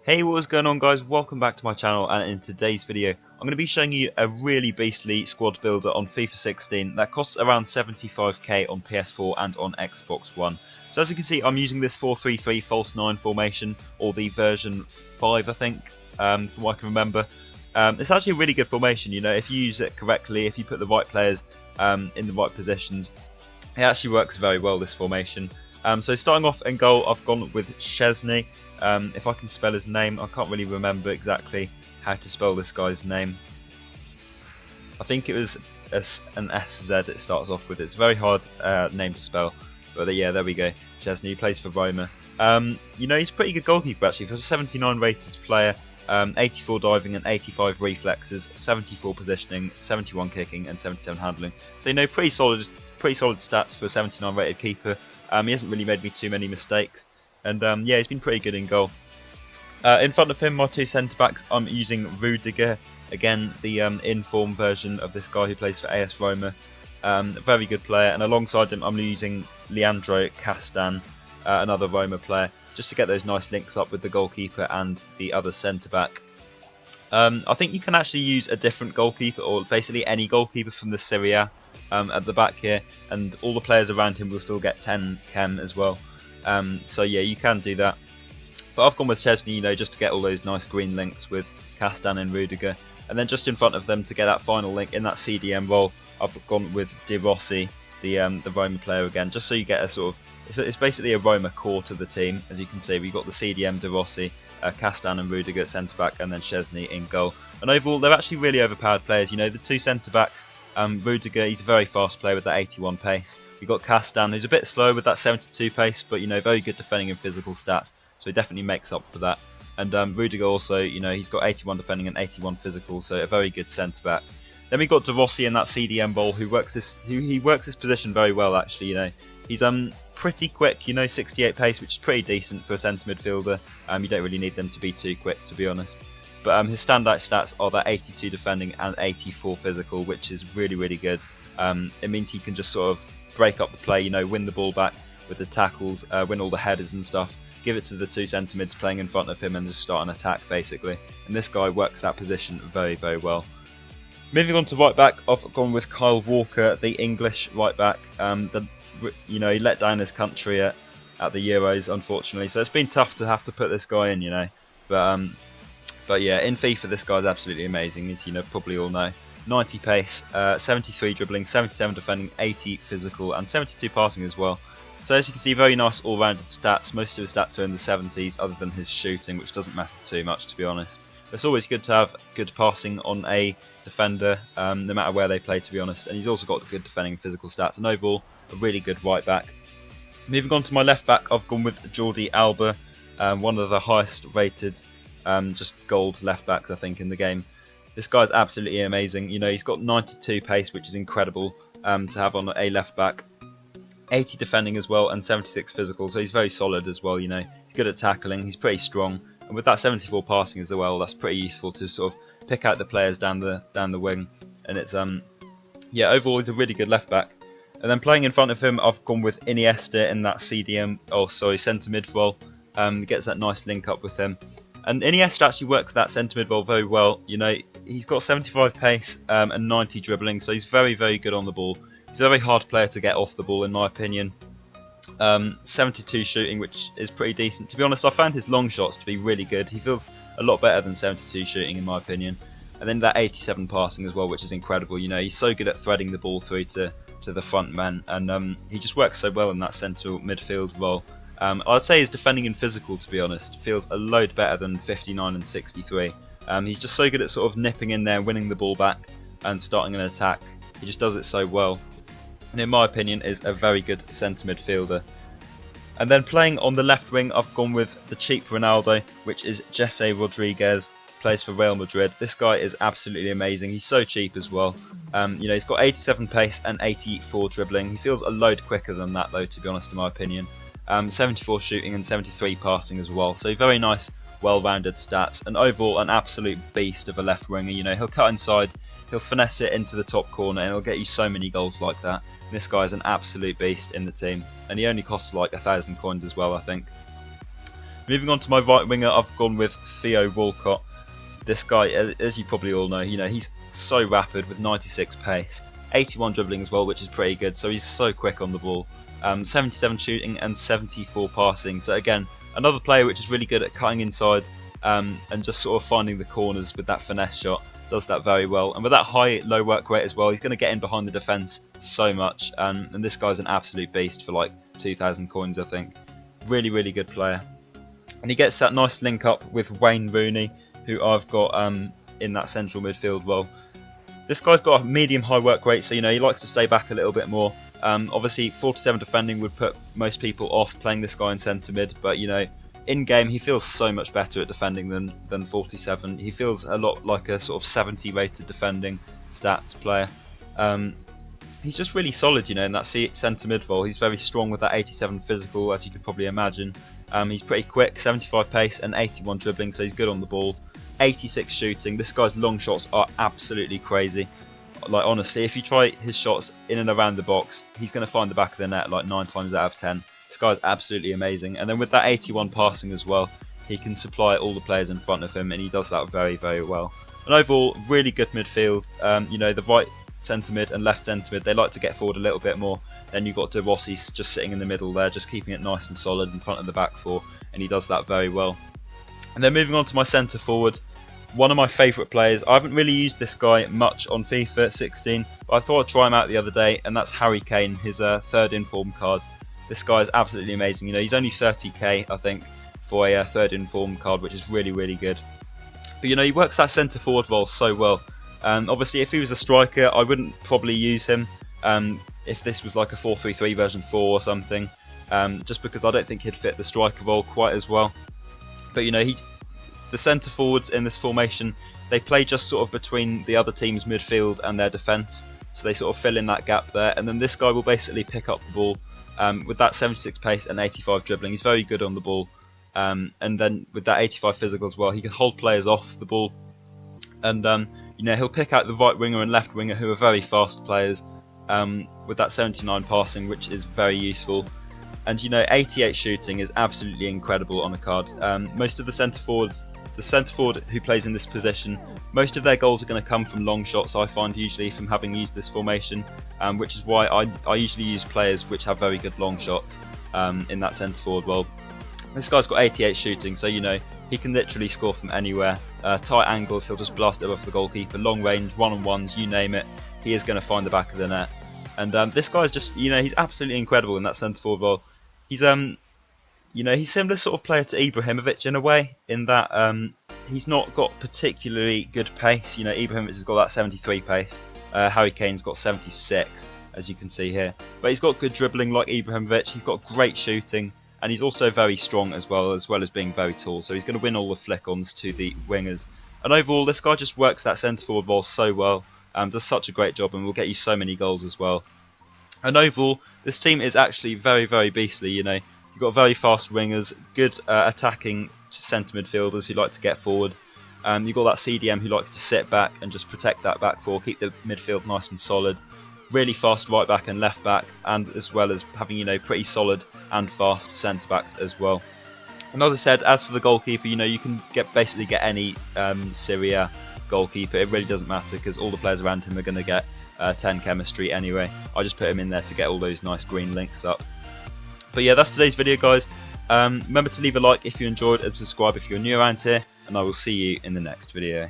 Hey, what is going on, guys? Welcome back to my channel, and in today's video I'm going to be showing you a really beastly squad builder on FIFA 16 that costs around 75k on PS4 and on Xbox One. So as you can see, I'm using this 4-3-3 false 9 formation, or the version 5 I think, from what I can remember. It's actually a really good formation, you know, if you use it correctly, if you put the right players in the right positions. It actually works very well, this formation. So starting off in goal, I've gone with Szczesny. If I can spell his name, I can't really remember exactly how to spell this guy's name. I think it was an SZ it starts off with. It's a very hard name to spell, but yeah, there we go. Szczesny, he plays for Roma. You know, he's a pretty good goalkeeper actually. For a 79 rated player, 84 diving and 85 reflexes, 74 positioning, 71 kicking and 77 handling. So you know, pretty solid stats for a 79 rated keeper. He hasn't really made me too many mistakes, and yeah, he's been pretty good in goal. In front of him, my two centre backs, I'm using Rudiger, again the in-form version of this guy who plays for AS Roma. A very good player, and alongside him I'm using Leandro Castan, another Roma player, just to get those nice links up with the goalkeeper and the other centre back. I think you can actually use a different goalkeeper, or basically any goalkeeper from the Serie A at the back here, and all the players around him will still get 10 chem as well. So yeah, you can do that. But I've gone with Szczesny, you know, just to get all those nice green links with Castan and Rudiger. And then just in front of them to get that final link in that CDM role, I've gone with De Rossi, the Roma player again, just so you get a sort of, it's basically a Roma core to the team. As you can see, we've got the CDM, De Rossi, Castan and Rudiger at centre back, and then Szczesny in goal. And overall, they're actually really overpowered players. You know, the two centre backs, Rudiger, he's a very fast player with that 81 pace. We've got Castan, who's a bit slow with that 72 pace, but you know, very good defending and physical stats, so he definitely makes up for that. And Rudiger also, you know, he's got 81 defending and 81 physical, so a very good centre back. Then we've got De Rossi in that CDM role, who works this position very well actually. You know, he's pretty quick, you know, 68 pace, which is pretty decent for a centre midfielder. You don't really need them to be too quick, to be honest. But his standout stats are that 82 defending and 84 physical, which is really good. It means he can just sort of break up the play, you know, win the ball back with the tackles, win all the headers and stuff, give it to the two centre mids playing in front of him and just start an attack basically. And this guy works that position very well. Moving on to right back, I've gone with Kyle Walker, the English right back. You know, he let down his country at the Euros, unfortunately, so it's been tough to have to put this guy in, you know. But yeah, in FIFA this guy's absolutely amazing, as you know, probably all know. 90 pace, 73 dribbling, 77 defending, 80 physical and 72 passing as well. So as you can see, very nice all-rounded stats. Most of his stats are in the 70s, other than his shooting, which doesn't matter too much, to be honest. But it's always good to have good passing on a defender, no matter where they play, to be honest. And he's also got good defending and physical stats, and overall a really good right back. Moving on to my left back, I've gone with Jordi Alba, one of the highest rated just gold left backs I think in the game. This guy's absolutely amazing. You know, he's got 92 pace, which is incredible to have on a left back. 80 defending as well and 76 physical, so he's very solid as well. You know, he's good at tackling, he's pretty strong, and with that 74 passing as well, that's pretty useful to sort of pick out the players down the wing. And it's yeah, overall he's a really good left back. And then playing in front of him, I've gone with Iniesta in that centre mid role. Gets that nice link up with him. And Iniesta actually works that centre mid role very well. You know, he's got 75 pace and 90 dribbling, so he's very good on the ball. He's a very hard player to get off the ball, in my opinion. 72 shooting, which is pretty decent. To be honest, I found his long shots to be really good. He feels a lot better than 72 shooting, in my opinion. And then that 87 passing as well, which is incredible. You know, he's so good at threading the ball through to the front man, and he just works so well in that central midfield role. I'd say his defending and physical, to be honest, feels a load better than 59 and 63. He's just so good at sort of nipping in there, winning the ball back and starting an attack. He just does it so well, and in my opinion is a very good centre midfielder. And then playing on the left wing, I've gone with the cheap Ronaldo, which is Jesse Rodriguez, plays for Real Madrid. This guy is absolutely amazing. He's so cheap as well. You know, he's got 87 pace and 84 dribbling. He feels a load quicker than that though, to be honest, in my opinion. 74 shooting and 73 passing as well. So very nice, well-rounded stats, and overall an absolute beast of a left winger. You know, he'll cut inside, he'll finesse it into the top corner, and he'll get you so many goals like that. This guy's an absolute beast in the team, and he only costs like 1,000 coins as well, I think. Moving on to my right winger, I've gone with Theo Walcott. This guy, as you probably all know, he's so rapid with 96 pace, 81 dribbling as well, which is pretty good. So he's so quick on the ball. 77 shooting and 74 passing. So again, another player which is really good at cutting inside and just sort of finding the corners with that finesse shot. Does that very well, and with that high low work rate as well, he's going to get in behind the defence so much. And this guy's an absolute beast for like 2,000 coins, I think. Really good player. And he gets that nice link up with Wayne Rooney, who I've got in that central midfield role. This guy's got a medium high work rate, so he likes to stay back a little bit more. Obviously 47 defending would put most people off playing this guy in centre mid, but in game he feels so much better at defending than 47. He feels a lot like a sort of 70 rated defending stats player. He's just really solid, in that centre mid role. He's very strong with that 87 physical, as you could probably imagine. He's pretty quick, 75 pace and 81 dribbling, so he's good on the ball. 86 shooting. This guy's long shots are absolutely crazy. Like, honestly, if you try his shots in and around the box, he's going to find the back of the net like 9 times out of 10. This guy's absolutely amazing. And then with that 81 passing as well, he can supply all the players in front of him, and he does that very well. And overall, really good midfield. The right centre mid and left centre mid, they like to get forward a little bit more. Then you've got De Rossi just sitting in the middle there, just keeping it nice and solid in front of the back four, and he does that very well. And then moving on to my centre forward, one of my favourite players. I haven't really used this guy much on FIFA 16, but I thought I'd try him out the other day, and that's Harry Kane, his third inform card. This guy is absolutely amazing. He's only 30k, I think, for a third inform card, which is really good. But he works that centre forward role so well. Obviously, if he was a striker, I wouldn't probably use him. If this was like a 4-3-3 version 4 or something, just because I don't think he'd fit the striker role quite as well. But the centre forwards in this formation, they play just sort of between the other team's midfield and their defence, so they sort of fill in that gap there. And then this guy will basically pick up the ball with that 76 pace and 85 dribbling. He's very good on the ball, and then with that 85 physical as well, he can hold players off the ball. And he'll pick out the right winger and left winger, who are very fast players, with that 79 passing, which is very useful. And 88 shooting is absolutely incredible on a card. Most of the centre forwards, the centre forward who plays in this position, most of their goals are going to come from long shots, I find, usually, from having used this formation, which is why I usually use players which have very good long shots in that centre forward role. This guy's got 88 shooting, so he can literally score from anywhere. Tight angles, he'll just blast it off the goalkeeper. Long range, one-on-ones, you name it, he is going to find the back of the net. And this guy's just, he's absolutely incredible in that centre forward role. He's he's similar sort of player to Ibrahimovic in a way, in that he's not got particularly good pace. Ibrahimovic has got that 73 pace. Harry Kane's got 76, as you can see here. But he's got good dribbling like Ibrahimovic. He's got great shooting, and he's also very strong as well as being very tall. So he's going to win all the flick-ons to the wingers. And overall, this guy just works that centre forward role so well. Does such a great job, and will get you so many goals as well. And overall, this team is actually very beastly. You've got very fast wingers, good attacking centre midfielders who like to get forward. You've got that CDM who likes to sit back and just protect that back four, keep the midfield nice and solid. Really fast right back and left back, and as well as having pretty solid and fast centre backs as well. And as I said, as for the goalkeeper, you can basically get any Serie A goalkeeper. It really doesn't matter, because all the players around him are going to get 10 chemistry anyway. I just put him in there to get all those nice green links up. But yeah, that's today's video, guys. Remember to leave a like if you enjoyed, and subscribe if you're new around here, and I will see you in the next video.